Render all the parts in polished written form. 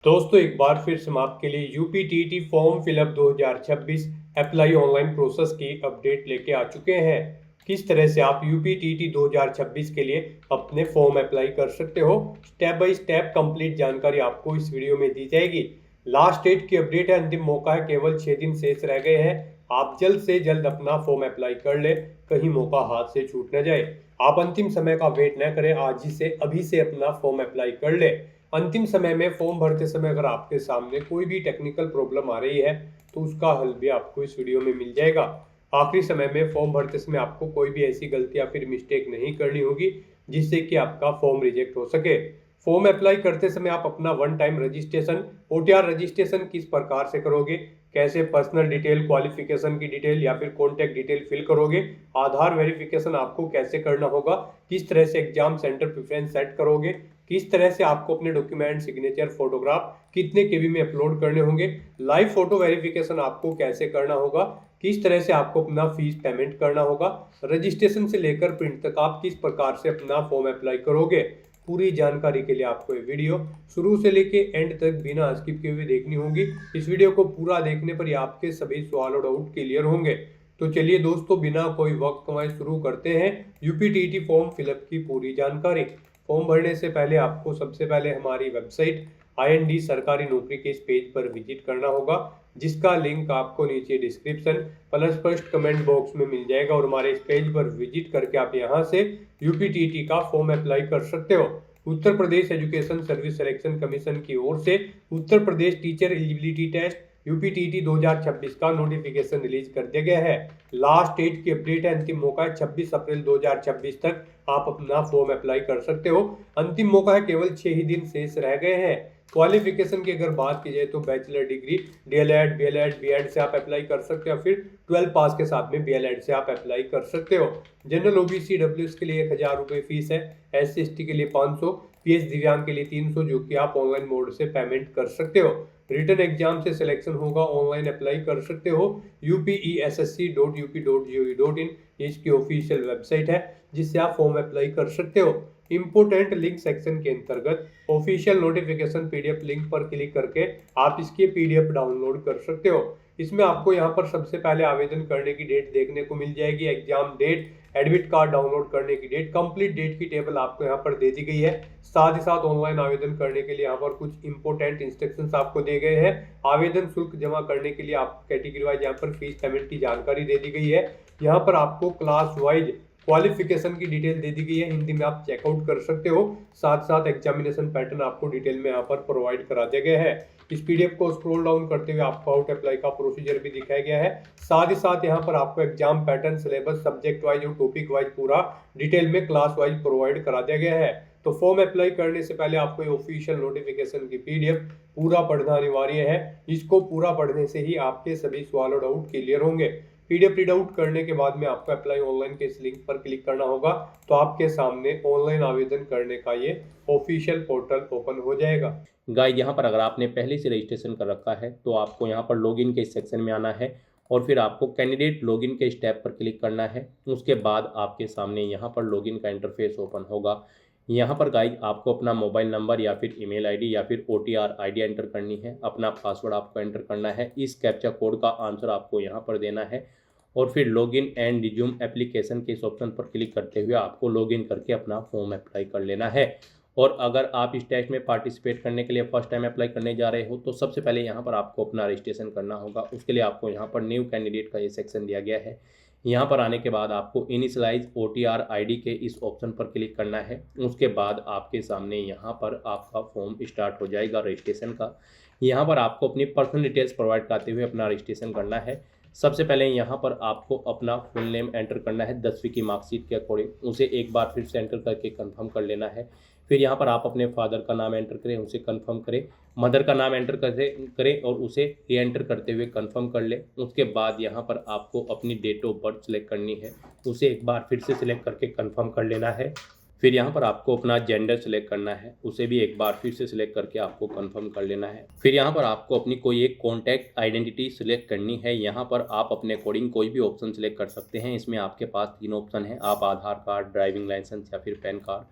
दोस्तों एक बार फिर से हम आपके लिए UPTT form fill up 2026 apply online process की अपडेट लेके आ चुके हैं। किस तरह से आप यूपीटीटी 2026 के लिए अपने फॉर्म अप्लाई कर सकते हो, स्टेप बाय स्टेप कंप्लीट जानकारी आपको इस वीडियो में दी जाएगी। लास्ट डेट की अपडेट है, अंतिम मौका है, केवल 6 दिन शेष रह गए हैं। आप जल्द से जल्द अपना फॉर्म अप्लाई कर ले, कहीं मौका हाथ से छूट न जाए। आप अंतिम समय का वेट न करें, आज ही से अभी से अपना फॉर्म अप्लाई कर ले। अंतिम समय में फॉर्म भरते समय अगर आपके सामने कोई भी टेक्निकल प्रॉब्लम आ रही है तो उसका हल भी आपको इस वीडियो में मिल जाएगा। आखिरी समय में फॉर्म भरते समय आपको कोई भी ऐसी गलती या फिर मिस्टेक नहीं करनी होगी जिससे कि आपका फॉर्म रिजेक्ट हो सके। फॉर्म अप्लाई करते समय आप अपना one time registration, OTR registration किस प्रकार से करोगे, कैसे पर्सनल डिटेल, क्वालिफिकेशन की डिटेल या फिर कॉन्टैक्ट डिटेल फिल करोगे, आधार वेरिफिकेशन आपको कैसे करना होगा, किस तरह से एग्जाम सेंटर प्रेफरेंस सेट करोगे, किस तरह से आपको अपने डॉक्यूमेंट, सिग्नेचर, फोटोग्राफ कितने केबी में अपलोड करने होंगे, लाइव फोटो वेरिफिकेशन आपको कैसे करना होगा, किस तरह से आपको अपना फीस पेमेंट करना होगा, रजिस्ट्रेशन से लेकर प्रिंट तक आप किस प्रकार से अपना फॉर्म अप्लाई करोगे। पूरी जानकारी के लिए आपको ये वीडियो शुरू से लेके एंड तक बिना स्किप किए हुए देखनी होगी। इस वीडियो को पूरा देखने पर ही आपके सभी सवाल और डाउट क्लियर होंगे। तो चलिए दोस्तों, बिना कोई वक्त गंवाए शुरू करते हैं यूपीटीटी फॉर्म फिलअप की पूरी जानकारी। फॉर्म भरने से पहले आपको सबसे पहले हमारी वेबसाइट IND सरकारी नौकरी के इस पेज पर विजिट करना होगा, जिसका लिंक आपको नीचे description plus first comment box में मिल जाएगा। और हमारे इस पेज पर विजिट करके आप यहां से यूपीटीटी का फॉर्म अप्लाई कर सकते हो। Uttar Pradesh education service selection commission की ओर से Uttar Pradesh teacher eligibility test UPTT 2026 का नोटिफिकेशन रिलीज कर दिया गया है। लास्ट डेट की अपडेट है, अंतिम मौका है 26 अप्रैल 2026 तक आप अपना फॉर्म अप्लाई कर सकते हो। अंतिम मौका है, केवल 6 ही दिन शेष रह गए हैं। क्वालिफिकेशन की अगर बात की जाए तो bachelor degree, DElEd, BElEd, BEd से आप अप्लाई कर सकते हो, फिर 12 पास के साथ में बीएलएड से आप अप्लाई कर सकते हो। जनरल ओबीसी डब्ल्यूएस के लिए 1000 रुपये फीस है, SC/ST के लिए 500, PH दिव्यांग के लिए 300, जो कि आप ऑनलाइन मोड से पेमेंट कर सकते हो। रिटन एग्जाम से सिलेक्शन होगा, ऑनलाइन अप्लाई कर सकते हो। upessc.up.gov.in इसकी ऑफिशियल वेबसाइट है, जिससे आप फॉर्म अप्लाई कर सकते हो। इंपोर्टेंट लिंक सेक्शन के अंतर्गत ऑफिशियल नोटिफिकेशन PDF लिंक पर क्लिक करके आप इसकी PDF डाउनलोड कर सकते हो। इसमें आपको यहाँ पर सबसे पहले आवेदन करने की डेट देखने को मिल जाएगी, exam date, admit card download करने की डेट, कंप्लीट डेट की टेबल आपको यहाँ पर दे दी गई है। साथ ही साथ ऑनलाइन आवेदन करने के लिए यहाँ पर कुछ इंपोर्टेंट इंस्ट्रक्शंस आपको दिए गए हैं। आवेदन शुल्क जमा करने के लिए आप कैटेगरी वाइज यहाँ पर फीस पेमेंट की जानकारी दे दी गई है। यहाँ पर आपको क्लास वाइज क्वालिफिकेशन की डिटेल दे दी गई है, हिंदी में आप चेकआउट कर सकते हो। साथ साथ एग्जामिनेशन पैटर्न आपको डिटेल में यहाँ पर प्रोवाइड करा दिया गया है। इस PDF को स्क्रॉल डाउन करते हुए आपको आउट अप्लाई का प्रोसीजर भी दिखाया गया है। साथ ही साथ यहाँ पर आपको exam pattern, syllabus, subject wise और टॉपिक वाइज पूरा डिटेल में क्लास वाइज प्रोवाइड करा दिया गया है। तो फॉर्म अप्लाई करने से पहले आपको ये ऑफिशियल नोटिफिकेशन की PDF पूरा पढ़ना अनिवार्य है। इसको पूरा पढ़ने से ही आपके सभी सवाल और डाउट क्लियर होंगे। PDF रीड आउट करने के बाद में आपको अप्लाई ऑनलाइन के इस लिंक पर क्लिक करना होगा, तो आपके सामने ऑनलाइन आवेदन करने का ये ऑफिशियल पोर्टल ओपन हो जाएगा। गाइस, यहाँ पर अगर आपने पहले से रजिस्ट्रेशन कर रखा है तो आपको यहाँ पर लॉगिन के सेक्शन में आना है और फिर आपको कैंडिडेट लॉगिन के स्टेप पर क्लिक करना है। उसके बाद आपके सामने यहाँ पर लॉगिन का इंटरफेस ओपन होगा। यहाँ पर गाइस आपको अपना मोबाइल नंबर या फिर ईमेल आईडी या फिर OTR ID एंटर करनी है। अपना पासवर्ड आपको एंटर करना है। इस कैप्चा कोड का आंसर आपको यहाँ पर देना है और फिर लॉगिन एंड रिज्यूम एप्लीकेशन के इस ऑप्शन पर क्लिक करते हुए आपको लॉगिन करके अपना फॉर्म अप्लाई कर लेना है। और अगर आप इस टेस्ट में पार्टिसिपेट करने के लिए फर्स्ट टाइम अप्लाई करने जा रहे हो तो सबसे पहले यहाँ पर आपको अपना रजिस्ट्रेशन करना होगा। उसके लिए आपको यहाँ पर न्यू कैंडिडेट का ये सेक्शन दिया गया है। यहाँ पर आने के बाद आपको इनिशियलाइज OTR ID के इस ऑप्शन पर क्लिक करना है। उसके बाद आपके सामने यहाँ पर आपका फॉर्म स्टार्ट हो जाएगा रजिस्ट्रेशन का। यहाँ पर आपको अपनी पर्सनल डिटेल्स प्रोवाइड करते हुए अपना रजिस्ट्रेशन करना है। सबसे पहले यहाँ पर आपको अपना फुल नेम एंटर करना है 10वीं की मार्कशीट के अकॉर्डिंग। उसे एक बार फिर से एंटर करके कंफर्म कर लेना है। फिर यहाँ पर आप अपने फादर का नाम एंटर करें, उसे कंफर्म करें। मदर का नाम एंटर करें और उसे री एंटर करते हुए कंफर्म कर लें। उसके बाद यहाँ पर आपको अपनी डेट ऑफ बर्थ सेलेक्ट करनी है, उसे एक बार फिर से सिलेक्ट करके कंफर्म कर लेना है। फिर यहाँ पर आपको अपना जेंडर सेलेक्ट करना है, उसे भी एक बार फिर से सिलेक्ट करके आपको कंफर्म कर लेना है। फिर यहाँ पर आपको अपनी कोई एक कॉन्टैक्ट आइडेंटिटी सिलेक्ट करनी है। यहाँ पर आप अपने अकॉर्डिंग कोई भी ऑप्शन सिलेक्ट कर सकते हैं। इसमें आपके पास 3 ऑप्शन हैं, आप आधार कार्ड, ड्राइविंग लाइसेंस या फिर पैन कार्ड।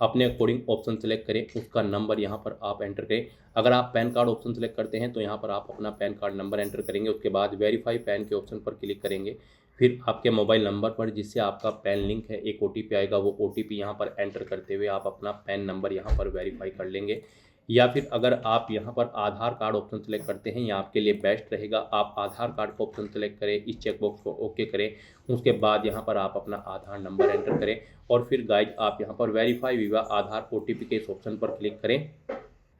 अपने अकॉर्डिंग ऑप्शन सेलेक्ट करें, उसका नंबर यहाँ पर आप एंटर करें। अगर आप पैन कार्ड ऑप्शन सेलेक्ट करते हैं तो यहाँ पर आप अपना पैन कार्ड नंबर एंटर करेंगे। उसके बाद वेरीफाई पैन के ऑप्शन पर क्लिक करेंगे। फिर आपके मोबाइल नंबर पर जिससे आपका पैन लिंक है एक OTP आएगा, वो OTP यहाँ पर एंटर करते हुए आप अपना पैन नंबर यहाँ पर वेरीफाई कर लेंगे। या फिर अगर आप यहाँ पर आधार कार्ड ऑप्शन सेलेक्ट करते हैं, यहाँ आपके लिए बेस्ट रहेगा, आप आधार कार्ड को ऑप्शन सेलेक्ट करें, इस चेकबॉक्स को ओके करें। उसके बाद यहाँ पर आप अपना आधार नंबर एंटर करें और फिर गाइज आप यहाँ पर वेरीफाई विवा आधार OTP के इस ऑप्शन पर क्लिक करें।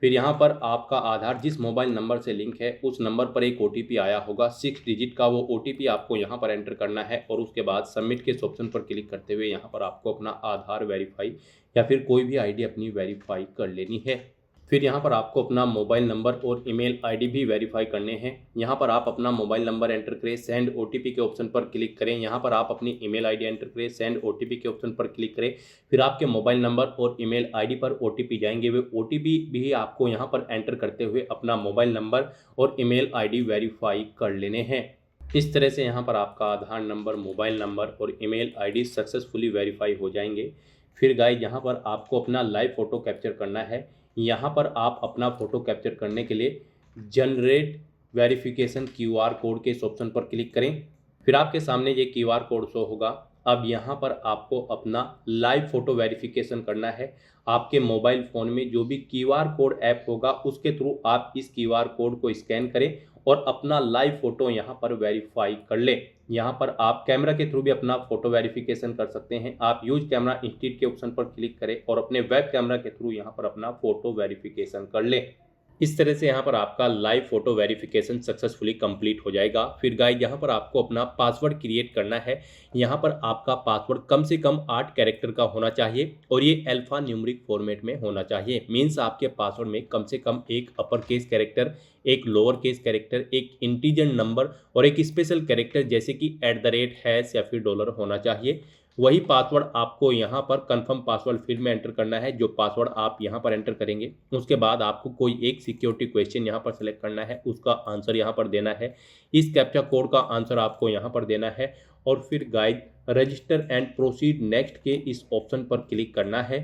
फिर यहाँ पर आपका आधार जिस मोबाइल नंबर से लिंक है उस नंबर पर एक OTP आया होगा 6 डिजिट का, वो OTP आपको यहाँ पर एंटर करना है और उसके बाद सबमिट के इस ऑप्शन पर क्लिक करते हुए यहाँ पर आपको अपना आधार वेरीफाई या फिर कोई भी ID अपनी वेरीफाई कर लेनी है। फिर यहाँ पर आपको अपना मोबाइल नंबर और ईमेल ID भी वेरीफाई करने हैं। यहाँ पर आप अपना मोबाइल नंबर एंटर करें, सेंड OTP के ऑप्शन पर क्लिक करें। यहाँ पर आप अपनी ईमेल ID एंटर करें, सेंड OTP के ऑप्शन पर क्लिक करें। फिर आपके मोबाइल नंबर और ईमेल ID पर OTP जाएंगे, वे OTP भी आपको यहाँ पर एंटर करते हुए अपना मोबाइल नंबर और ईमेल ID वेरीफाई कर लेने हैं। इस तरह से यहाँ पर आपका आधार नंबर, मोबाइल नंबर और ईमेल ID सक्सेसफुली वेरीफाई हो जाएंगे। फिर गाइस यहाँ पर आपको अपना लाइव फ़ोटो कैप्चर करना है। यहाँ पर आप अपना फ़ोटो कैप्चर करने के लिए जनरेट वेरिफिकेशन QR कोड के इस ऑप्शन पर क्लिक करें। फिर आपके सामने ये QR कोड शो होगा। अब यहाँ पर आपको अपना लाइव फ़ोटो वेरिफिकेशन करना है। आपके मोबाइल फ़ोन में जो भी QR कोड ऐप होगा उसके थ्रू आप इस QR कोड को स्कैन करें और अपना लाइव फ़ोटो यहाँ पर वेरीफाई कर लें। यहाँ पर आप कैमरा के थ्रू भी अपना फ़ोटो वेरिफिकेशन कर सकते हैं। आप यूज कैमरा इंस्टीट्यूट के ऑप्शन पर क्लिक करें और अपने वेब कैमरा के थ्रू यहाँ पर अपना फ़ोटो वेरिफिकेशन कर लें। इस तरह से यहाँ पर आपका live photo verification successfully complete हो जाएगा। फिर गाइस यहाँ पर आपको अपना पासवर्ड क्रिएट करना है। यहाँ पर आपका पासवर्ड कम से कम 8 कैरेक्टर का होना चाहिए और ये अल्फा न्यूमेरिक फॉर्मेट में होना चाहिए। मीन्स आपके पासवर्ड में कम से कम एक अपर केस कैरेक्टर, एक लोअर केस कैरेक्टर, एक इंटीजर नंबर और एक स्पेशल कैरेक्टर जैसे कि @ या फिर $, होना चाहिए। वही पासवर्ड आपको यहाँ पर कंफर्म पासवर्ड फील्ड में एंटर करना है। जो पासवर्ड आप यहाँ पर एंटर करेंगे उसके बाद आपको कोई एक सिक्योरिटी क्वेश्चन यहाँ पर सेलेक्ट करना है, उसका आंसर यहाँ पर देना है। इस कैप्चा कोड का आंसर आपको यहाँ पर देना है और फिर guide register and proceed next के इस ऑप्शन पर क्लिक करना है।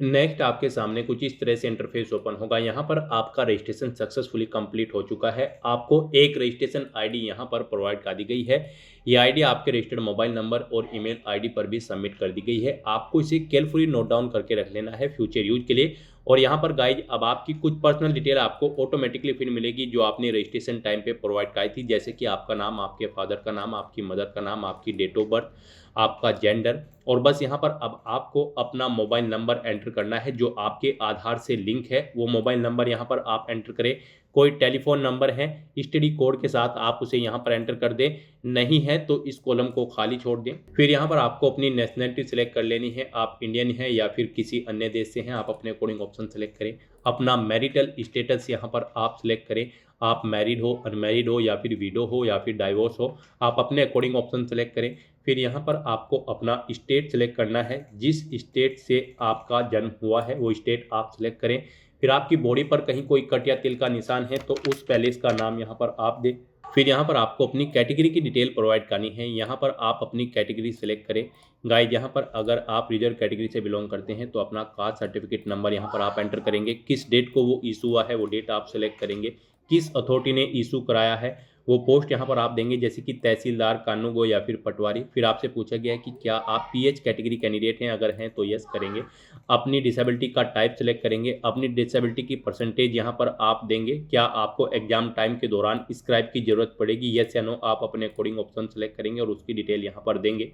नेक्स्ट आपके सामने कुछ इस तरह से इंटरफेस ओपन होगा। यहाँ पर आपका रजिस्ट्रेशन सक्सेसफुली कंप्लीट हो चुका है। आपको एक रजिस्ट्रेशन आईडी यहाँ पर प्रोवाइड कर दी गई है। ये आईडी आपके रजिस्टर्ड मोबाइल नंबर और ईमेल आईडी पर भी सबमिट कर दी गई है। आपको इसे केयरफुली नोट डाउन करके रख लेना है फ्यूचर यूज के लिए। और यहाँ पर गाइज अब आपकी कुछ पर्सनल डिटेल आपको ऑटोमेटिकली फिर मिलेगी जो आपने रजिस्ट्रेशन टाइम पे प्रोवाइड कराई थी, जैसे कि आपका नाम, आपके फादर का नाम, आपकी मदर का नाम, आपकी डेट ऑफ बर्थ, आपका जेंडर। और बस यहाँ पर अब आपको अपना मोबाइल नंबर एंटर करना है जो आपके आधार से लिंक है। वो मोबाइल नंबर यहाँ पर आप एंटर करें। कोई टेलीफोन नंबर है स्टडी कोड के साथ आप उसे यहाँ पर एंटर कर दें, नहीं है तो इस कॉलम को खाली छोड़ दें। फिर यहाँ पर आपको अपनी नेशनलिटी सिलेक्ट कर लेनी है, आप इंडियन हैं या फिर किसी अन्य देश से हैं, आप अपने अकॉर्डिंग ऑप्शन सेलेक्ट करें। अपना मैरिटल स्टेटस यहाँ पर आप सिलेक्ट करें, आप मैरिड हो, अनमैरिड हो या फिर विडो हो या फिर डाइवोर्स हो, आप अपने अकॉर्डिंग ऑप्शन सेलेक्ट करें। फिर यहाँ पर आपको अपना स्टेट सेलेक्ट करना है, जिस स्टेट से आपका जन्म हुआ है वो स्टेट आप सिलेक्ट करें। फिर आपकी बॉडी पर कहीं कोई कट या तिल का निशान है तो उस पैलेस का नाम यहाँ पर आप दें। फिर यहाँ पर आपको अपनी कैटेगरी की डिटेल प्रोवाइड करनी है। यहाँ पर आप अपनी कैटेगरी सेलेक्ट करें। गाइस यहाँ पर अगर आप रिजर्व कैटेगरी से बिलोंग करते हैं तो अपना कास्ट सर्टिफिकेट नंबर यहाँ पर आप एंटर करेंगे। किस डेट को वो इशू हुआ है वो डेट आप सेलेक्ट करेंगे। किस अथॉरिटी ने इशू कराया है वो पोस्ट यहाँ पर आप देंगे, जैसे कि तहसीलदार, कानूगो या फिर पटवारी। फिर आपसे पूछा गया है कि क्या आप PH कैटेगरी कैंडिडेट हैं, अगर हैं तो यस करेंगे। अपनी डिसेबिलिटी का टाइप सेलेक्ट करेंगे। अपनी डिसेबिलिटी की परसेंटेज यहाँ पर आप देंगे। क्या आपको एग्जाम टाइम के दौरान स्क्राइब की जरूरत पड़ेगी, यस या नो, आप अपने अकॉर्डिंग ऑप्शन सेलेक्ट करेंगे और उसकी डिटेल यहाँ पर देंगे।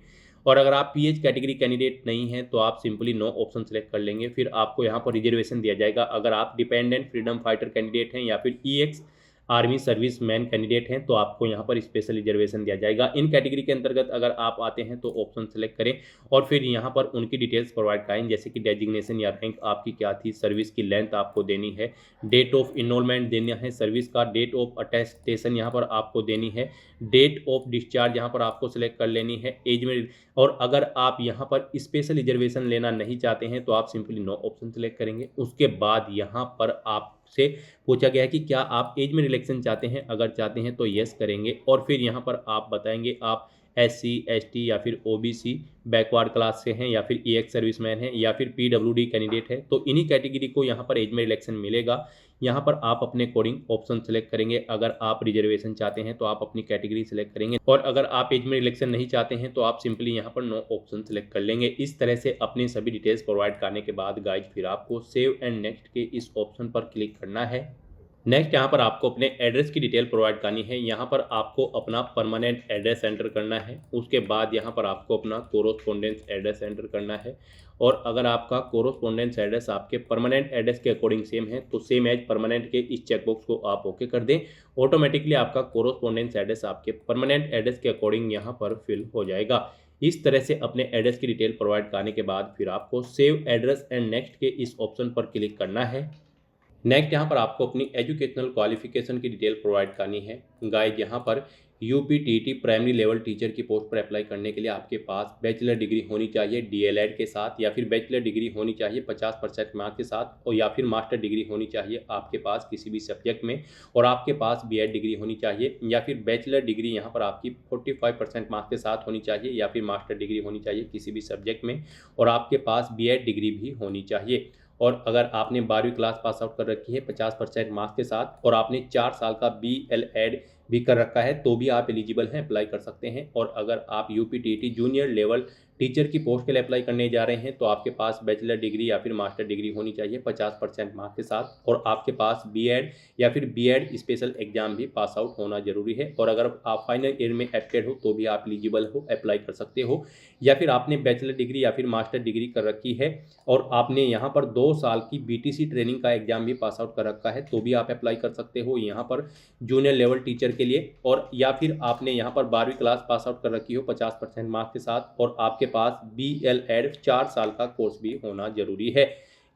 और अगर आप PH कैटेगरी कैंडिडेट नहीं हैं तो आप सिंपली नो ऑप्शन सेलेक्ट कर लेंगे। फिर आपको यहाँ पर रिजर्वेशन दिया जाएगा। अगर आप डिपेंडेंट फ्रीडम फाइटर कैंडिडेट हैं या फिर EX army service man candidate हैं तो आपको यहाँ पर स्पेशल रिजर्वेशन दिया जाएगा। इन कैटेगरी के अंतर्गत अगर आप आते हैं तो ऑप्शन सेलेक्ट करें और फिर यहाँ पर उनकी डिटेल्स प्रोवाइड कराएं, जैसे कि डेजिग्नेशन या रैंक आपकी क्या थी, सर्विस की लेंथ आपको देनी है, डेट ऑफ इनरोलमेंट देना है सर्विस का, डेट ऑफ अटेस्टेशन यहाँ पर आपको देनी है, डेट ऑफ डिस्चार्ज यहाँ पर आपको सिलेक्ट कर लेनी है, एज में। और अगर आप यहाँ पर स्पेशल रिजर्वेशन लेना नहीं चाहते हैं तो आप सिंपली नो ऑप्शन सेलेक्ट करेंगे। उसके बाद यहाँ पर आपसे पूछा गया है कि क्या आप एज में रिलैक्सेशन चाहते हैं, अगर चाहते हैं तो यस करेंगे। और फिर यहाँ पर आप बताएंगे आप SC ST या फिर OBC बैकवर्ड क्लास से हैं या फिर EX सर्विसमैन हैं या फिर PWD कैंडिडेट है, तो इन्हीं कैटेगरी को यहाँ पर एज में रिलैक्सेशन मिलेगा। यहाँ पर आप अपने अकॉर्डिंग ऑप्शन सेलेक्ट करेंगे। अगर आप रिजर्वेशन चाहते हैं तो आप अपनी कैटेगरी सेलेक्ट करेंगे, और अगर आप एज में रिलैक्सेशन नहीं चाहते हैं तो आप सिंपली यहाँ पर नो ऑप्शन सेलेक्ट कर लेंगे। इस तरह से अपनी सभी डिटेल्स प्रोवाइड करने के बाद गाइज फिर आपको सेव एंड नेक्स्ट के इस ऑप्शन पर क्लिक करना है। नेक्स्ट यहाँ पर आपको अपने एड्रेस की डिटेल प्रोवाइड करनी है। यहाँ पर आपको अपना परमानेंट एड्रेस एंटर करना है। उसके बाद यहाँ पर आपको अपना कोरोस्पोंडेंस एड्रेस एंटर करना है, और अगर आपका कोरोस्पोंडेंस एड्रेस आपके परमानेंट एड्रेस के अकॉर्डिंग सेम है तो सेम एज परमानेंट के इस चेकबॉक्स को आप ओके कर दें। ऑटोमेटिकली आपका कोरोस्पोंडेंस एड्रेस आपके परमानेंट एड्रेस के अकॉर्डिंग यहाँ पर फिल हो जाएगा। इस तरह से अपने एड्रेस की डिटेल प्रोवाइड करने के बाद फिर आपको सेव एड्रेस एंड नेक्स्ट के इस ऑप्शन पर क्लिक करना है। नेक्स्ट यहाँ पर आपको अपनी एजुकेशनल क्वालिफिकेशन की डिटेल प्रोवाइड करनी है। गाइज यहाँ पर UPTT प्राइमरी लेवल टीचर की पोस्ट पर अप्लाई करने के लिए आपके पास बैचलर डिग्री होनी चाहिए DLED के साथ, या फिर बैचलर डिग्री होनी चाहिए 50% मार्क्स के साथ, और या फिर मास्टर डिग्री होनी चाहिए आपके पास किसी भी सब्जेक्ट में, और आपके पास BEd डिग्री होनी चाहिए, या फिर बैचलर डिग्री यहाँ पर आपकी 45% मार्क्स के साथ होनी चाहिए, या फिर मास्टर डिग्री होनी चाहिए किसी भी सब्जेक्ट में, और आपके पास BEd डिग्री भी होनी चाहिए। और अगर आपने 12वीं क्लास पास आउट कर रखी है 50% मार्क्स के साथ, और आपने 4 साल का BLEd भी कर रखा है, तो भी आप एलिजिबल हैं, अप्लाई कर सकते हैं। और अगर आप UPTT जूनियर लेवल टीचर की पोस्ट के लिए अप्लाई करने जा रहे हैं तो आपके पास बैचलर डिग्री या फिर मास्टर डिग्री होनी चाहिए 50% मार्क्स के साथ, और आपके पास BEd या फिर BEd स्पेशल एग्जाम भी पास आउट होना जरूरी है। और अगर आप फाइनल ईयर में एप्टेड हो तो भी आप एलिजिबल हो, अप्लाई कर सकते हो। या फिर आपने बैचलर डिग्री या फिर मास्टर डिग्री कर रखी है और आपने यहाँ पर 2 साल की BTC ट्रेनिंग का एग्जाम भी पास आउट कर रखा है, तो भी आप अप्लाई कर सकते हो यहाँ पर जूनियर लेवल टीचर के लिए। और या फिर आपने यहाँ पर 12वीं क्लास पास आउट कर रखी हो 50% मार्क्स के साथ, और आपके पास BLEd 4 साल का कोर्स भी होना जरूरी है।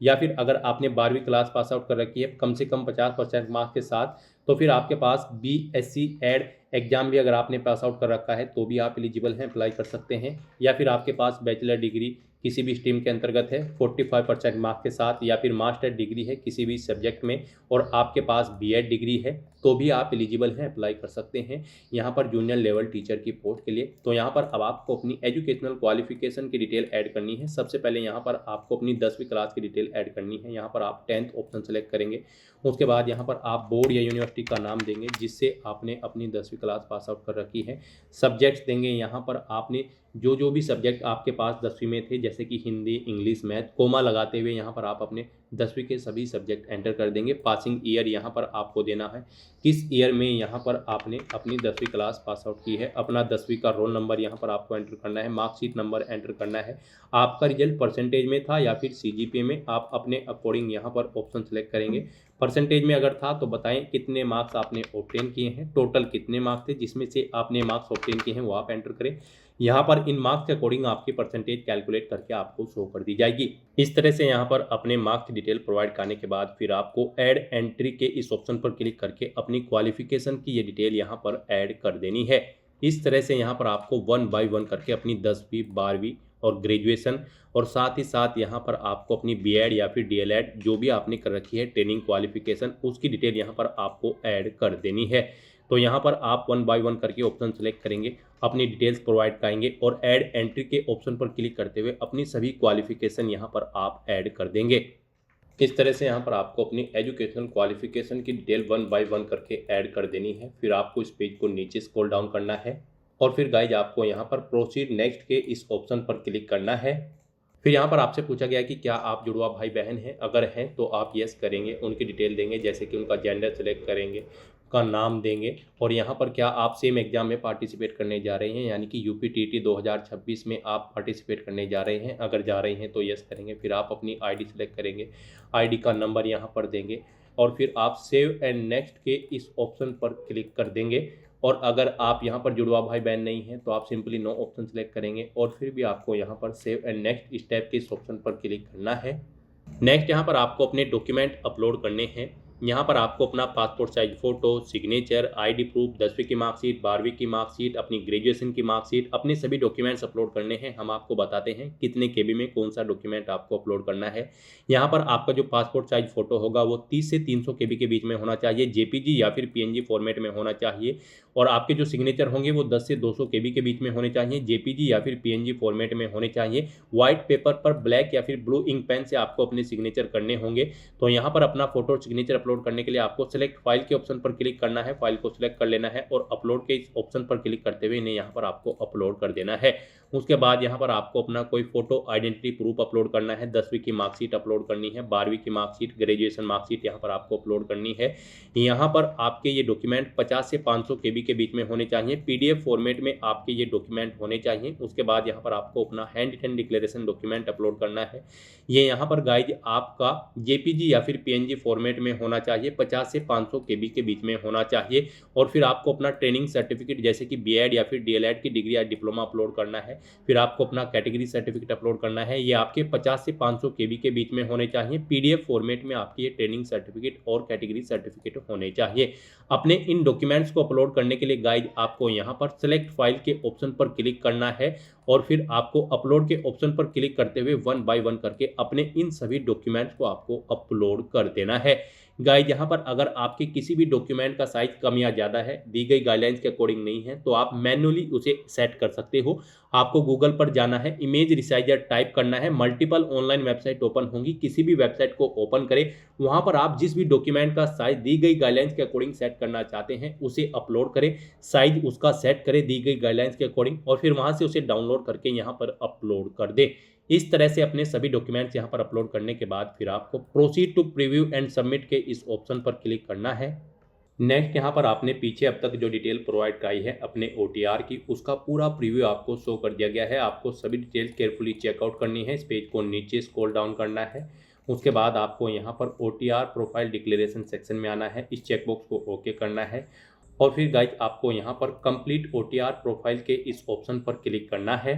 या फिर अगर आपने 12वीं क्लास पास आउट कर रखी है कम से कम 50% मार्क्स के साथ, तो फिर आपके पास BSc एड एग्जाम भी अगर आपने पास आउट कर रखा है तो भी आप एलिजिबल हैं, अप्लाई कर सकते हैं। या फिर आपके पास बैचलर डिग्री किसी भी स्ट्रीम के अंतर्गत है 45% मार्क्स के साथ, या फिर मास्टर डिग्री है किसी भी सब्जेक्ट में, और आपके पास BEd डिग्री है, तो भी आप एलिजिबल हैं, अप्लाई कर सकते हैं यहाँ पर जूनियर लेवल टीचर की पोस्ट के लिए। तो यहाँ पर अब आपको अपनी एजुकेशनल क्वालिफिकेशन की डिटेल ऐड करनी है। सबसे पहले यहाँ पर आपको अपनी 10वीं क्लास की डिटेल ऐड करनी है। यहाँ पर आप 10th ऑप्शन सेलेक्ट करेंगे। उसके बाद यहाँ पर आप बोर्ड या यूनिवर्सिटी का नाम देंगे जिससे आपने अपनी 10वीं क्लास पास आउट कर रखी है। सब्जेक्ट्स देंगे, यहाँ पर आपने जो भी सब्जेक्ट आपके पास 10वीं में थे जैसे कि हिंदी, इंग्लिश, मैथ, कोमा लगाते हुए यहाँ पर आप अपने 10वीं के सभी सब्जेक्ट एंटर कर देंगे। पासिंग ईयर यहाँ पर आपको देना है, किस ईयर में यहाँ पर आपने अपनी 10वीं क्लास पास आउट की है। अपना 10वीं का रोल नंबर यहाँ पर आपको एंटर करना है, मार्कशीट नंबर एंटर करना है, आपका रिजल्ट परसेंटेज में था या फिर CGPA में, आप अपने अकॉर्डिंग यहाँ पर ऑप्शन सेलेक्ट करेंगे। परसेंटेज में अगर था तो बताएं कितने मार्क्स आपने ऑब्टेन किए हैं, टोटल कितने मार्क्स थे जिसमें से आपने मार्क्स ऑब्टेन किए हैं वो आप एंटर करें। यहाँ पर इन मार्क्स के अकॉर्डिंग आपकी परसेंटेज कैलकुलेट करके आपको शो कर दी जाएगी। इस तरह से यहाँ पर अपने मार्क्स की डिटेल प्रोवाइड करने के बाद फिर आपको ऐड एंट्री के इस ऑप्शन पर क्लिक करके अपनी क्वालिफिकेशन की ये डिटेल यहाँ पर ऐड कर देनी है। इस तरह से यहाँ पर आपको 1 by 1 करके अपनी 10वीं, 12वीं और ग्रेजुएशन, और साथ ही साथ यहाँ पर आपको अपनी BEd या फिर DLEd जो भी आपने कर रखी है ट्रेनिंग क्वालिफिकेशन, उसकी डिटेल यहाँ पर आपको ऐड कर देनी है। तो यहाँ पर आप 1 by 1 करके ऑप्शन सेलेक्ट करेंगे, अपनी डिटेल्स प्रोवाइड करेंगे और ऐड एंट्री के ऑप्शन पर क्लिक करते हुए अपनी सभी क्वालिफिकेशन यहाँ पर आप ऐड कर देंगे। इस तरह से यहाँ पर आपको अपनी एजुकेशनल क्वालिफिकेशन की डिटेल 1 by 1 करके ऐड कर देनी है। फिर आपको इस पेज को नीचे स्क्रॉल डाउन करना है और फिर गाइज आपको यहाँ पर प्रोसीड नेक्स्ट के इस ऑप्शन पर क्लिक करना है। फिर यहाँ पर आपसे पूछा गया कि क्या आप जुड़वा भाई बहन हैं, अगर हैं तो आप यस करेंगे, उनकी डिटेल देंगे जैसे कि उनका जेंडर सेलेक्ट करेंगे, का नाम देंगे, और यहाँ पर क्या आप सेम एग्जाम में पार्टिसिपेट करने जा रहे हैं यानी कि UPTT 2026 में आप पार्टिसिपेट करने जा रहे हैं, अगर जा रहे हैं तो यस करेंगे। फिर आप अपनी ID सेलेक्ट करेंगे, ID का नंबर यहाँ पर देंगे और फिर आप सेव एंड नेक्स्ट के इस ऑप्शन पर क्लिक कर देंगे। और अगर आप यहाँ पर जुड़वा भाई बहन नहीं हैं तो आप सिंपली नो ऑप्शन सेलेक्ट करेंगे और फिर भी आपको यहाँ पर सेव एंड नेक्स्ट स्टेप के इस ऑप्शन पर क्लिक करना है। नेक्स्ट यहाँ पर आपको अपने डॉक्यूमेंट अपलोड करने हैं। यहाँ पर आपको अपना passport size photo, signature, ID proof, 10वीं की मार्कशीट, 12वीं की मार्कशीट, अपनी ग्रेजुएशन की मार्कशीट, अपने सभी डॉक्यूमेंट्स अपलोड करने हैं। हम आपको बताते हैं कितने केबी में कौन सा डॉक्यूमेंट आपको अपलोड करना है। यहाँ पर आपका जो पासपोर्ट साइज फ़ोटो होगा वो 30 से 300 केबी के बीच में होना चाहिए, जेपीजी या फिर पीएनजी फॉर्मेट में होना चाहिए। और आपके जो सिग्नेचर होंगे वो 10 से 200 केबी के बीच में होने चाहिए, जेपीजी या फिर पीएनजी फॉर्मेट में होने चाहिए। व्हाइट पेपर पर ब्लैक या फिर ब्लू इंक पेन से आपको अपने सिग्नेचर करने होंगे। तो यहाँ पर अपना फोटो और सिग्नेचर अपलोड करने के लिए आपको सेलेक्ट फाइल के ऑप्शन पर क्लिक करना है, फाइल को सिलेक्ट कर लेना है और अपलोड के इस ऑप्शन पर क्लिक करते हुए इन्हें यहाँ पर आपको अपलोड कर देना है। उसके बाद यहाँ पर आपको अपना कोई फोटो आइडेंटिटी प्रूफ अपलोड करना है, 10वीं की मार्कशीट अपलोड करनी है, 12वीं की मार्कशीट, ग्रेजुएशन मार्कशीट यहाँ पर आपको अपलोड करनी है। यहाँ पर आपके ये डॉक्यूमेंट 50 से 500 केबी के बीच में होने चाहिए, पीडीएफ फॉर्मेट में आपके ये डॉक्यूमेंट होने चाहिए। उसके बाद यहाँ पर आपको अपना handwritten declaration document upload करना है। ये यहाँ पर गाइज आपका जेपीजी या फिर पीएनजी फॉर्मेट में होना चाहिए, 50 से 500 केबी के बीच में होना चाहिए। और फिर आपको अपना ट्रेनिंग सर्टिफिकेट जैसे कि बीएड या फिर डीएलएड की डिग्री या डिप्लोमा अपलोड करना है। फिर आपको अपना कैटेगरी सर्टिफिकेट अपलोड करना है, ये आपके 50 से 500 केबी के बीच में होने चाहिए। पीडीएफ फॉर्मेट में आपकी ये ट्रेनिंग सर्टिफिकेट और कैटेगरी सर्टिफिकेट होने चाहिए। अपने इन डॉक्यूमेंट्स को अपलोड करने के लिए गाइज आपको यहाँ पर सेलेक्ट फाइल के ऑप्शन पर क्लिक करना है और फिर आपको अपलोड के ऑप्शन पर क्लिक करते हुए 1 बाय 1 करके अपने इन सभी डॉक्यूमेंट्स को आपको अपलोड कर देना है। गाइज यहाँ पर अगर आपके किसी भी डॉक्यूमेंट का साइज कम या ज़्यादा है, दी गई गाइडलाइंस के अकॉर्डिंग नहीं है, तो आप मैन्युअली उसे सेट कर सकते हो। आपको गूगल पर जाना है, इमेज रिसाइजर टाइप करना है, मल्टीपल ऑनलाइन वेबसाइट ओपन होंगी, किसी भी वेबसाइट को ओपन करें, वहाँ पर आप जिस भी डॉक्यूमेंट का साइज दी गई गाइडलाइंस के अकॉर्डिंग सेट करना चाहते हैं उसे अपलोड करें, साइज उसका सेट करें दी गई गाइडलाइंस के अकॉर्डिंग और फिर वहाँ से उसे डाउनलोड करके यहाँ पर अपलोड कर दें। इस तरह से अपने सभी डॉक्यूमेंट्स यहाँ पर अपलोड करने के बाद फिर आपको proceed to preview and submit के इस ऑप्शन पर क्लिक करना है। नेक्स्ट यहाँ पर आपने पीछे अब तक जो डिटेल प्रोवाइड कराई है अपने OTR की, उसका पूरा प्रीव्यू आपको शो कर दिया गया है। आपको सभी डिटेल केयरफुली चेकआउट करनी है, इस पेज को नीचे स्क्रॉल डाउन करना है। उसके बाद आपको यहाँ पर OTR प्रोफाइल डिक्लेरेशन सेक्शन में आना है, इस चेकबॉक्स को ओके करना है और फिर गाइज आपको यहाँ पर कंप्लीट OTR प्रोफाइल के इस ऑप्शन पर क्लिक करना है।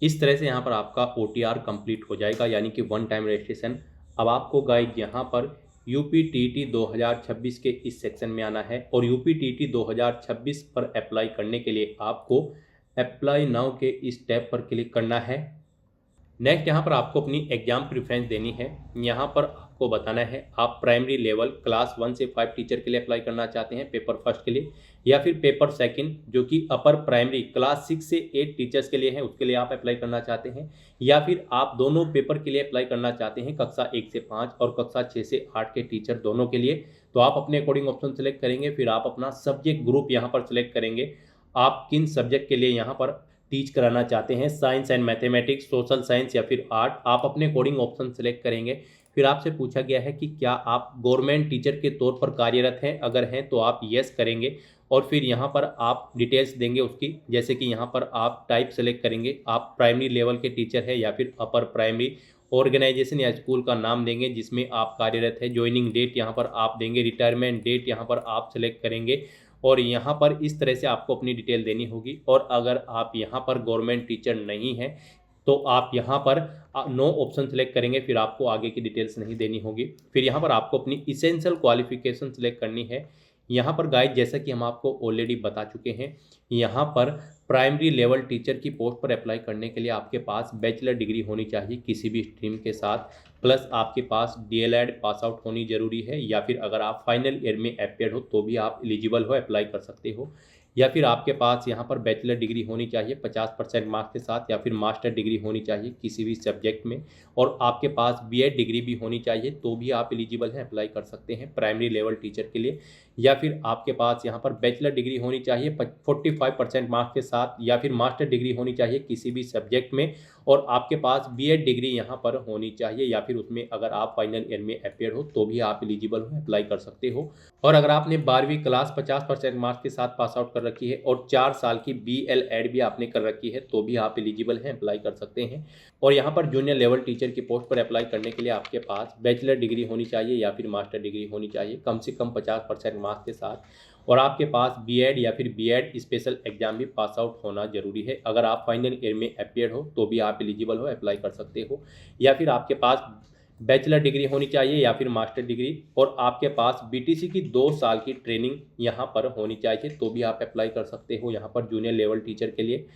इस तरह से यहाँ पर आपका OTR कंप्लीट हो जाएगा, यानी कि 1 टाइम रजिस्ट्रेशन। अब आपको गाइज यहाँ पर UPTT 2026 के इस सेक्शन में आना है और UPTT 2026 पर अप्लाई करने के लिए आपको अप्लाई नाउ के इस टैब पर क्लिक करना है। नेक्स्ट यहाँ पर आपको अपनी एग्जाम प्रेफरेंस देनी है। यहाँ पर आपको बताना है आप प्राइमरी लेवल क्लास 1 से 5 टीचर के लिए अप्लाई करना चाहते हैं पेपर फर्स्ट के लिए, या फिर पेपर सेकंड जो कि अपर प्राइमरी क्लास 6 से 8 टीचर्स के लिए है उसके लिए आप अप्लाई करना चाहते हैं, या फिर आप दोनों पेपर के लिए अप्लाई करना चाहते हैं कक्षा 1 से 5 और कक्षा 6 से 8 के टीचर दोनों के लिए। तो आप अपने अकॉर्डिंग ऑप्शन सेलेक्ट करेंगे, फिर आप अपना सब्जेक्ट ग्रुप यहाँ पर सिलेक्ट करेंगे, आप किन सब्जेक्ट के लिए यहाँ पर टीच कराना चाहते हैं, science and mathematics, social science या फिर आर्ट, आप अपने कोडिंग ऑप्शन सेलेक्ट करेंगे। फिर आपसे पूछा गया है कि क्या आप गवर्नमेंट टीचर के तौर पर कार्यरत हैं, अगर हैं तो आप यस करेंगे और फिर यहाँ पर आप डिटेल्स देंगे उसकी, जैसे कि यहाँ पर आप टाइप सेलेक्ट करेंगे, आप प्राइमरी लेवल के टीचर हैं या फिर अपर प्राइमरी, ऑर्गेनाइजेशन या स्कूल का नाम देंगे जिसमें आप कार्यरत है, ज्वाइनिंग डेट यहाँ पर आप देंगे, रिटायरमेंट डेट यहाँ पर आप सेलेक्ट करेंगे और यहाँ पर इस तरह से आपको अपनी डिटेल देनी होगी। और अगर आप यहाँ पर गवर्नमेंट टीचर नहीं हैं तो आप यहाँ पर नो ऑप्शन सेलेक्ट करेंगे, फिर आपको आगे की डिटेल्स नहीं देनी होगी। फिर यहाँ पर आपको अपनी इसेंशियल क्वालिफिकेशन सेलेक्ट करनी है। यहाँ पर गाइड जैसा कि हम आपको ऑलरेडी बता चुके हैं, यहाँ पर प्राइमरी लेवल टीचर की पोस्ट पर अप्लाई करने के लिए आपके पास बैचलर डिग्री होनी चाहिए किसी भी स्ट्रीम के साथ, प्लस आपके पास DLED पास आउट होनी जरूरी है, या फिर अगर आप फाइनल ईयर में अपेयर हो तो भी आप एलिजिबल हो, अप्लाई कर सकते हो, या फिर आपके पास यहाँ पर बैचलर डिग्री होनी चाहिए 50% मार्क्स के साथ, या फिर मास्टर डिग्री होनी चाहिए किसी भी सब्जेक्ट में, और आपके पास BEd डिग्री भी होनी चाहिए तो भी आप एलिजिबल हैं, अप्लाई कर सकते हैं प्राइमरी लेवल टीचर के लिए। या फिर आपके पास यहाँ पर बैचलर डिग्री होनी चाहिए 45% मार्क्स के साथ, या फिर मास्टर डिग्री होनी चाहिए किसी भी सब्जेक्ट में, और आपके पास BEd डिग्री यहाँ पर होनी चाहिए, या फिर उसमें अगर आप फाइनल ईयर में अपेयर हो तो भी आप एलिजिबल हो, अप्लाई कर सकते हो। और अगर आपने 12वीं क्लास 50% मार्क्स के साथ पास आउट कर रखी है और 4 साल की BLED भी आपने कर रखी है तो भी आप एलिजिबल हैं, अप्लाई कर सकते हैं। और यहाँ पर जूनियर लेवल टीचर की पोस्ट पर अप्लाई करने के लिए आपके पास बैचलर डिग्री होनी चाहिए या फिर मास्टर डिग्री होनी चाहिए कम से कम 50% मार्क्स के साथ, और आपके पास BEd या फिर BEd स्पेशल एग्जाम भी पास आउट होना जरूरी है। अगर आप फाइनल ईयर में अपेयर हो तो भी आप एलिजिबल हो, अप्लाई कर सकते हो। या फिर आपके पास बैचलर डिग्री होनी चाहिए या फिर मास्टर डिग्री, और आपके पास बीटीसी की 2 साल की ट्रेनिंग यहाँ पर होनी चाहिए, तो भी आप अप्लाई कर सकते हो यहाँ पर जूनियर लेवल टीचर के लिए।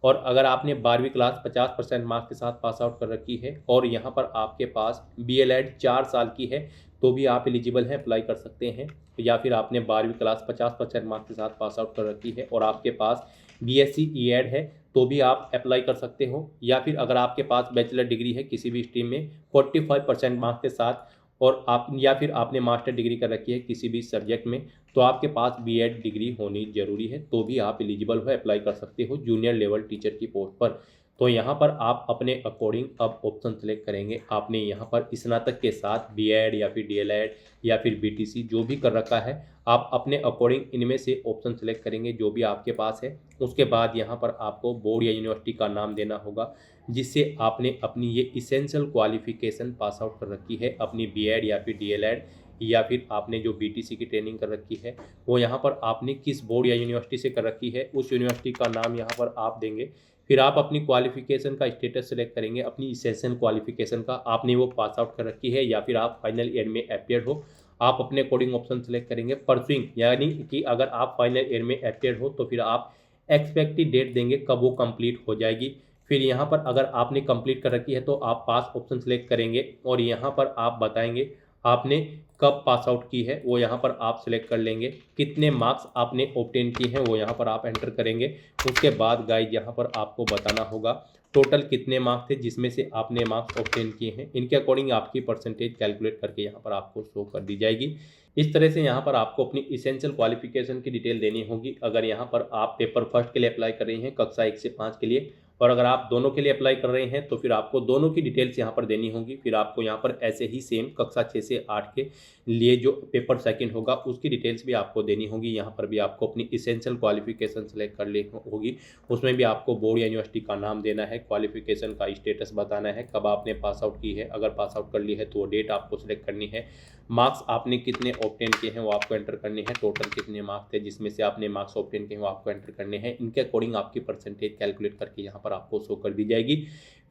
और अगर आपने 12वीं क्लास 50% मार्क्स के साथ पास आउट कर रखी है और यहाँ पर आपके पास बीएलएड 4 साल की है, तो भी आप एलिजिबल हैं, अप्लाई कर सकते हैं। या फिर आपने 12वीं क्लास 50% मार्क्स के साथ पास आउट कर रखी है और आपके पास बीएससी ईएड है, तो भी आप अप्लाई कर सकते हो। या फिर अगर आपके पास बैचलर डिग्री है किसी भी स्ट्रीम में 45% मार्क्स के साथ, और आप या फिर आपने मास्टर डिग्री कर रखी है किसी भी सब्जेक्ट में, तो आपके पास बीएड डिग्री होनी जरूरी है, तो भी आप एलिजिबल हो, अप्लाई कर सकते हो जूनियर लेवल टीचर की पोस्ट पर। तो यहाँ पर आप अपने अकॉर्डिंग अब ऑप्शन सेलेक्ट करेंगे। आपने यहाँ पर स्नातक के साथ बीएड या फिर डीएलएड या फिर बीटीसी जो भी कर रखा है, आप अपने अकॉर्डिंग इनमें से ऑप्शन सेलेक्ट करेंगे जो भी आपके पास है। उसके बाद यहाँ पर आपको बोर्ड या यूनिवर्सिटी का नाम देना होगा जिससे आपने अपनी ये इसेंशियल क्वालिफिकेशन पास आउट कर रखी है, अपनी बीएड या फिर डीएलएड या फिर आपने जो बीटीसी की ट्रेनिंग कर रखी है वो यहाँ पर आपने किस बोर्ड या यूनिवर्सिटी से कर रखी है, उस यूनिवर्सिटी का नाम यहाँ पर आप देंगे। फिर आप अपनी क्वालिफिकेशन का स्टेटस सेलेक्ट करेंगे, अपनी इसेंशियल क्वालिफिकेशन का, आपने वो पास आउट कर रखी है या फिर आप फाइनल ईयर में अपियर हो, आप अपने कोडिंग ऑप्शन सेलेक्ट करेंगे। परसुइंग यानी कि अगर आप फाइनल ईयर में अपियर हो तो फिर आप एक्सपेक्टेड डेट देंगे कब वो कंप्लीट हो जाएगी। फिर यहाँ पर अगर आपने कंप्लीट कर रखी है तो आप पास ऑप्शन सेलेक्ट करेंगे और यहाँ पर आप बताएंगे आपने कब पास आउट की है, वो यहाँ पर आप सिलेक्ट कर लेंगे। कितने मार्क्स आपने ऑब्टेन किए हैं वो यहाँ पर आप एंटर करेंगे। उसके बाद गाइड यहाँ पर आपको बताना होगा टोटल कितने मार्क्स थे जिसमें से आपने मार्क्स ऑब्टेन किए हैं, इनके अकॉर्डिंग आपकी परसेंटेज कैलकुलेट करके यहाँ पर आपको शो कर दी जाएगी। इस तरह से यहाँ पर आपको अपनी इसेंशियल क्वालिफिकेशन की डिटेल देनी होगी। अगर यहाँ पर आप पेपर फर्स्ट के लिए अप्लाई कर रहे हैं कक्षा 1 से 5 के लिए, और अगर आप दोनों के लिए अप्लाई कर रहे हैं तो फिर आपको दोनों की डिटेल्स यहाँ पर देनी होगी। फिर आपको यहाँ पर ऐसे ही सेम कक्षा 6 से 8 के लिए जो पेपर सेकंड होगा उसकी डिटेल्स भी आपको देनी होगी। यहाँ पर भी आपको अपनी इसेंशियल क्वालिफिकेशन सेलेक्ट कर लेनी होगी। उसमें भी आपको बोर्ड या यूनिवर्सिटी का नाम देना है, क्वालिफिकेशन का स्टेटस बताना है, कब आपने पास आउट की है, अगर पास आउट कर ली है तो वो डेट आपको सिलेक्ट करनी है, मार्क्स आपने कितने ऑब्टेन किए हैं वो आपको एंटर करने हैं, टोटल कितने मार्क्स थे जिसमें से आपने मार्क्स ऑब्टेन किए हैं वो आपको एंटर करने हैं। इनके अकॉर्डिंग आपकी परसेंटेज कैलकुलेट करके यहाँ पर आपको शो कर दी जाएगी।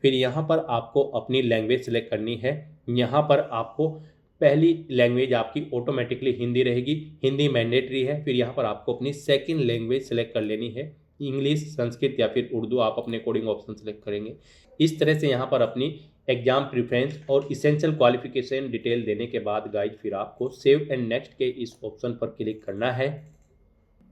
फिर यहाँ पर आपको अपनी लैंग्वेज सेलेक्ट करनी है। यहाँ पर आपको पहली लैंग्वेज आपकी ऑटोमेटिकली हिंदी रहेगी, हिंदी मैंडेटरी है। फिर यहाँ पर आपको अपनी सेकंड लैंग्वेज सेलेक्ट कर लेनी है, इंग्लिश, संस्कृत या फिर उर्दू, आप अपने कोडिंग ऑप्शन सेलेक्ट करेंगे। इस तरह से यहाँ पर अपनी एग्जाम प्रेफरेंस और इसेंशियल क्वालिफिकेशन डिटेल देने के बाद गाइड फिर आपको सेव एंड नेक्स्ट के इस ऑप्शन पर क्लिक करना है।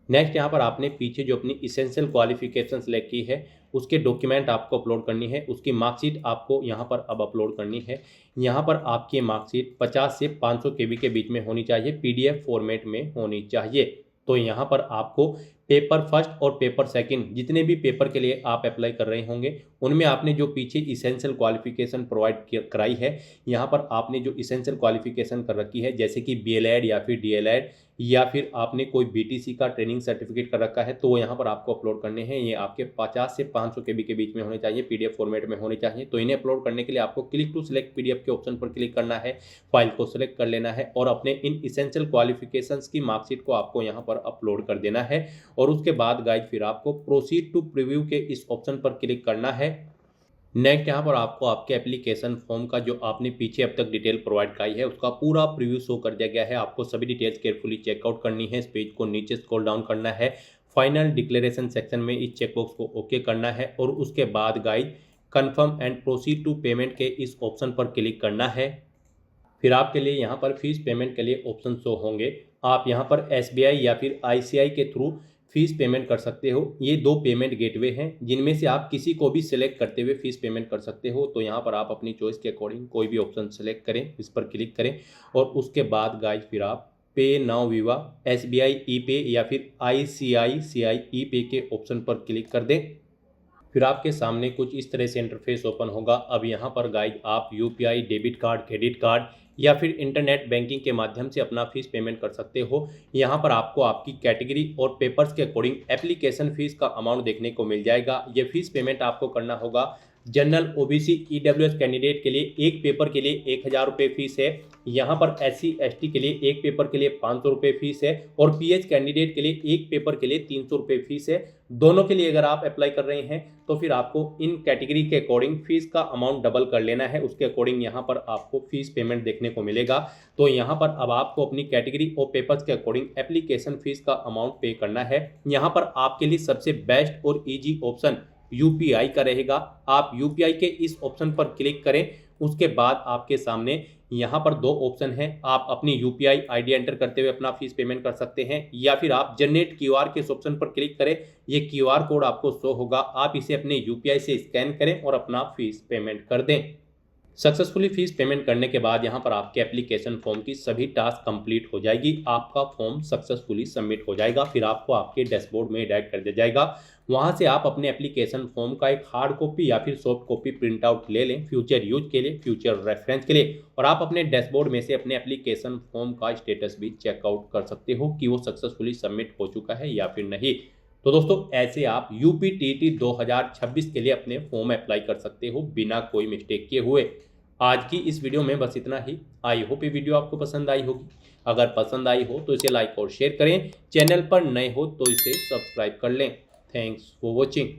नेक्स्ट यहाँ पर आपने पीछे जो अपनी इसेंशियल क्वालिफिकेशन सेलेक्ट की है उसके डॉक्यूमेंट आपको अपलोड करनी है, उसकी मार्कशीट आपको यहाँ पर अब अपलोड करनी है। यहाँ पर आपकी मार्कशीट 50 से 500 KB के बीच में होनी चाहिए, PDF फॉर्मेट में होनी चाहिए। तो यहाँ पर आपको पेपर फर्स्ट और पेपर सेकंड जितने भी पेपर के लिए आप अप्लाई कर रहे होंगे उनमें आपने जो पीछे इसेंशियल क्वालिफिकेशन प्रोवाइड कराई है, यहाँ पर आपने जो इसेंशियल क्वालिफिकेशन कर रखी है जैसे कि बीएलएड या फिर डीएलएड या फिर आपने कोई बीटीसी का ट्रेनिंग सर्टिफिकेट कर रखा है तो वो यहाँ पर आपको अपलोड करने हैं। ये आपके 50 से 500 KB के बीच में होने चाहिए, PDF फॉर्मेट में होने चाहिए। तो इन्हें अपलोड करने के लिए आपको क्लिक टू सिलेक्ट PDF के ऑप्शन पर क्लिक करना है, फाइल को सिलेक्ट कर लेना है और अपने इन इसेंशियल क्वालिफिकेशंस की मार्कशीट को आपको यहाँ पर अपलोड कर देना है। और उसके बाद गाइड फिर आपको प्रोसीड टू प्रीव्यू के इस ऑप्शन पर क्लिक करना है। नेक्स्ट यहाँ पर आपको आपके एप्लीकेशन फॉर्म का जो आपने पीछे अब तक डिटेल प्रोवाइड कराई है उसका पूरा प्रीव्यू शो कर दिया गया है। आपको सभी डिटेल्स केयरफुली चेकआउट करनी है, इस पेज को नीचे स्क्रॉल डाउन करना है, फाइनल डिक्लेरेशन सेक्शन में इस चेकबॉक्स को ओके करना है और उसके बाद guide confirm and proceed to payment के इस ऑप्शन पर क्लिक करना है। फिर आपके लिए यहाँ पर फीस पेमेंट के लिए ऑप्शन शो होंगे। आप यहाँ पर SBI या फिर ICI के थ्रू फीस पेमेंट कर सकते हो। ये 2 पेमेंट गेटवे हैं जिनमें से आप किसी को भी सिलेक्ट करते हुए फीस पेमेंट कर सकते हो। तो यहाँ पर आप अपनी चॉइस के अकॉर्डिंग कोई भी ऑप्शन सेलेक्ट करें, इस पर क्लिक करें और उसके बाद गाइज फिर आप पे नाउ विवा, SBI ई-पे या फिर ICICI ई-पे के ऑप्शन पर क्लिक कर दें। फिर आपके सामने कुछ इस तरह से इंटरफेस ओपन होगा। अब यहाँ पर गाइड आप UPI, debit card, credit card या फिर इंटरनेट बैंकिंग के माध्यम से अपना फीस पेमेंट कर सकते हो। यहाँ पर आपको आपकी कैटेगरी और पेपर्स के अकॉर्डिंग एप्लीकेशन फ़ीस का अमाउंट देखने को मिल जाएगा। ये फीस पेमेंट आपको करना होगा जनरल ओबीसी ईडब्ल्यूएस कैंडिडेट के लिए एक पेपर के लिए 1000 रुपये फीस है। यहाँ पर SC ST के लिए एक पेपर के लिए 500 रुपये फीस है और PH कैंडिडेट के लिए एक पेपर के लिए 300 रुपये फीस है। दोनों के लिए अगर आप अप्लाई कर रहे हैं तो फिर आपको इन कैटेगरी के अकॉर्डिंग फीस का अमाउंट डबल कर लेना है, उसके अकॉर्डिंग यहाँ पर आपको फीस पेमेंट देखने को मिलेगा। तो यहाँ पर अब आपको अपनी कैटेगरी और पेपर्स के अकॉर्डिंग एप्लीकेशन फीस का अमाउंट पे करना है। यहाँ पर आपके लिए सबसे बेस्ट और ईजी ऑप्शन UPI का रहेगा। आप UPI के इस ऑप्शन पर क्लिक करें, उसके बाद आपके सामने यहाँ पर दो ऑप्शन हैं। आप अपनी UPI ID एंटर करते हुए अपना फीस पेमेंट कर सकते हैं या फिर आप जनरेट QR के इस ऑप्शन पर क्लिक करें। ये QR कोड आपको शो होगा, आप इसे अपने UPI से स्कैन करें और अपना फीस पेमेंट कर दें। सक्सेसफुली फीस पेमेंट करने के बाद यहाँ पर आपके एप्लीकेशन फॉर्म की सभी टास्क कंप्लीट हो जाएगी, आपका फॉर्म सक्सेसफुली सबमिट हो जाएगा। फिर आपको आपके डैशबोर्ड में डायरेक्ट कर दिया जाएगा। वहाँ से आप अपने एप्लीकेशन फॉर्म का एक हार्ड कॉपी या फिर सॉफ्ट कॉपी प्रिंट आउट ले लें फ्यूचर यूज के लिए, फ्यूचर रेफरेंस के लिए, और आप अपने डैशबोर्ड में से अपने एप्लीकेशन फॉर्म का स्टेटस भी चेकआउट कर सकते हो कि वो सक्सेसफुली सबमिट हो चुका है या फिर नहीं। तो दोस्तों ऐसे आप UPTT 2026 के लिए अपने फॉर्म अप्लाई कर सकते हो बिना कोई मिस्टेक किए हुए। आज की इस वीडियो में बस इतना ही। आई होप ये वीडियो आपको पसंद आई होगी। अगर पसंद आई हो तो इसे लाइक और शेयर करें, चैनल पर नए हो तो इसे सब्सक्राइब कर लें। Thanks for watching.